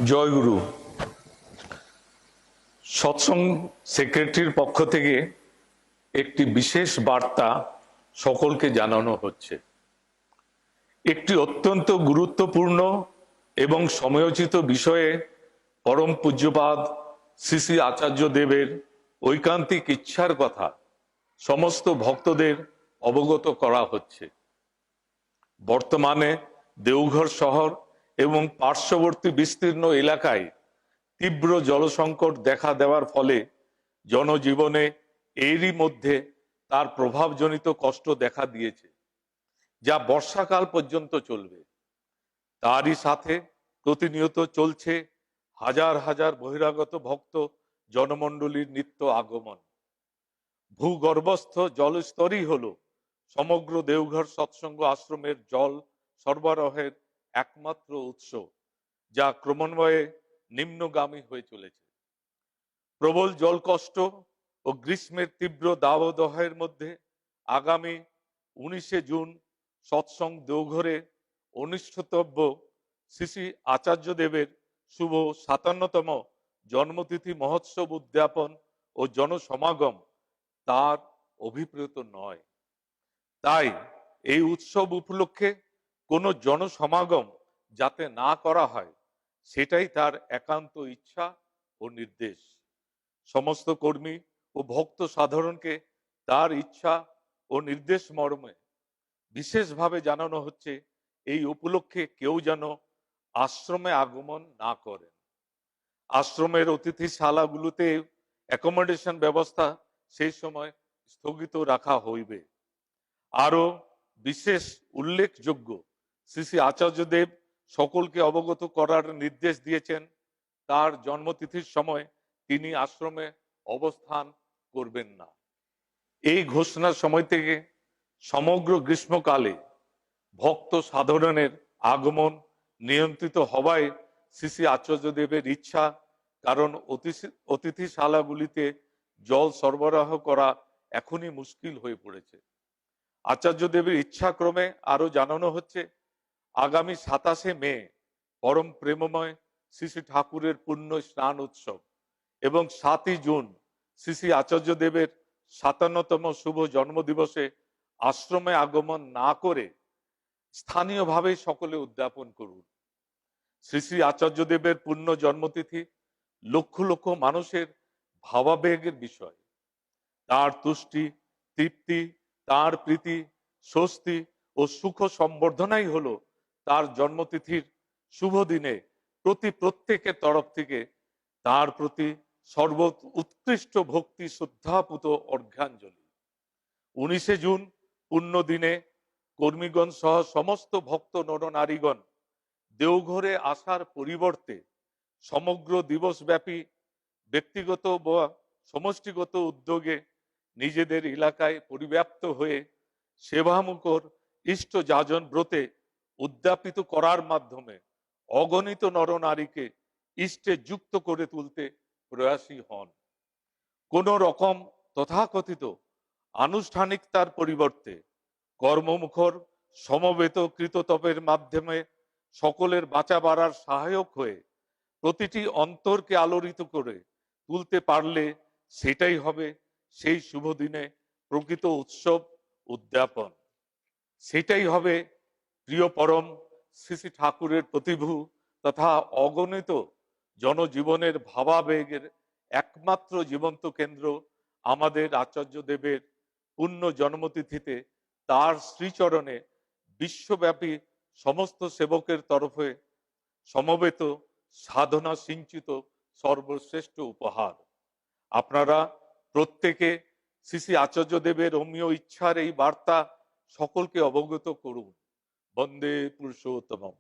জয়গুরু। সৎসঙ্গ সেক্রেটারির পক্ষ থেকে একটি বিশেষ বার্তা সকলকে জানানো হচ্ছে। একটি অত্যন্ত গুরুত্বপূর্ণ এবং সময়োচিত বিষয়ে পরম পূজ্যপাদ শ্রী শ্রী আচার্য দেবের ঐকান্তিক ইচ্ছার কথা সমস্ত ভক্তদের অবগত করা হচ্ছে। বর্তমানে দেওঘর শহর এবং পার্শ্ববর্তী বিস্তীর্ণ এলাকায় তীব্র জলসংকট দেখা দেওয়ার ফলে জনজীবনে এরই মধ্যে তার প্রভাবজনিত কষ্ট দেখা দিয়েছে, যা বর্ষাকাল পর্যন্ত চলবে। তারই সাথে প্রতিনিয়ত চলছে হাজার হাজার বহিরাগত ভক্ত জনমণ্ডলীর নিত্য আগমন। ভূগর্ভস্থ জলস্তরই হলো সমগ্র দেওঘর সৎসঙ্গ আশ্রমের জল সরবরাহের একমাত্র উৎস, যা ক্রমান্বয়ে নিম্নগামী হয়ে চলেছে। প্রবল জলকষ্ট ও গ্রীষ্মের তীব্র দাবদাহের মধ্যে আগামী 19শে জুন সৎসঙ্গ দেওঘরে অনুষ্ঠিতব্য শ্রী শ্রী আচার্য দেবের শুভ 57তম জন্মতিথি মহোৎসব উদ্যাপন ও জনসমাগম তার অভিপ্রেত নয়। তাই এই উৎসব উপলক্ষে কোনো জনসমাগম যাতে না করা হয়, সেটাই তার একান্ত ইচ্ছা ও নির্দেশ। সমস্ত কর্মী ও ভক্ত সাধারণকে তার ইচ্ছা ও নির্দেশ মর্মে বিশেষভাবে জানানো হচ্ছে, এই উপলক্ষে কেউ যেন আশ্রমে আগমন না করেন। আশ্রমের অতিথিশালাগুলোতে অ্যাকোমোডেশন ব্যবস্থা সেই সময় স্থগিত রাখা হইবে। আরো বিশেষ উল্লেখযোগ্য, শ্রী শ্রী আচার্যদেব সকলকে অবগত করার নির্দেশ দিয়েছেন, তার জন্মতিথির সময় তিনি আশ্রমে অবস্থান করবেন না। এই ঘোষণার সময় থেকে সমগ্র গ্রীষ্মকালে ভক্ত সাধারণের আগমন নিয়ন্ত্রিত হওয়ায় শ্রী শ্রী আচার্যদেবের ইচ্ছা, কারণ অতিথিশালাগুলিতে জল সরবরাহ করা এখনই মুশকিল হয়ে পড়েছে। আচার্যদেবের ইচ্ছাক্রমে আরো জানানো হচ্ছে, আগামী 27শে মে পরম প্রেমময় শ্রী শ্রী ঠাকুরের পুণ্য স্নান উৎসব এবং 7ই জুন শ্রী শ্রী আচার্যদেবের 57তম শুভ জন্মদিবসে আশ্রমে আগমন না করে স্থানীয়ভাবে সকলে উদ্যাপন করুন। শ্রী শ্রী আচার্যদেবের পুণ্য জন্মতিথি লক্ষ লক্ষ মানুষের ভাবাবেগের বিষয়। তার তুষ্টি, তৃপ্তি, তার প্রীতি, স্বস্তি ও সুখ সম্বর্ধনাই হলো তার জন্মতিথির শুভ দিনে প্রত্যেকের তরফ থেকে তার প্রতি সর্ব উৎকৃষ্ট ভক্তি শ্রদ্ধাপুত অর্ঘ্যাঞ্জলি। 19শে জুন পুণ্য দিনে কর্মীগণ সহ সমস্ত ভক্ত নরনারীগণ দেওঘরে আসার পরিবর্তে সমগ্র দিবসব্যাপী ব্যক্তিগত বা সমষ্টিগত উদ্যোগে নিজেদের এলাকায় পরিব্যাপ্ত হয়ে সেবামুখর ইষ্ট যাজন ব্রতে উদ্যাপিত করার মাধ্যমে অগণিত নরনারীকে ইষ্টে যুক্ত করে তুলতে প্রয়াসী হন। কোন রকম তথাকথিত আনুষ্ঠানিকতার পরিবর্তে কর্মমুখর সমবেত কৃততপের মাধ্যমে সকলের বাঁচা বাড়ার সহায়ক হয়ে প্রতিটি অন্তরকে আলোড়িত করে তুলতে পারলে সেটাই হবে সেই শুভ দিনে প্রকৃত উৎসব উদ্যাপন। সেটাই হবে প্রিয় পরম শ্রী শ্রী ঠাকুরের প্রতিভু তথা অগণিত জনজীবনের ভাবাবেগের একমাত্র জীবন্ত কেন্দ্র আমাদের আচার্য দেবের পুণ্য জন্মতিথিতে তার শ্রীচরণে বিশ্বব্যাপী সমস্ত সেবকের তরফে সমবেত সাধনা সিঞ্চিত সর্বশ্রেষ্ঠ উপহার। আপনারা প্রত্যেকে শ্রী শ্রী আচার্য দেবের অমীয় ইচ্ছার এই বার্তা সকলকে অবগত করুন। বন্দে পুরুষোত্তমম।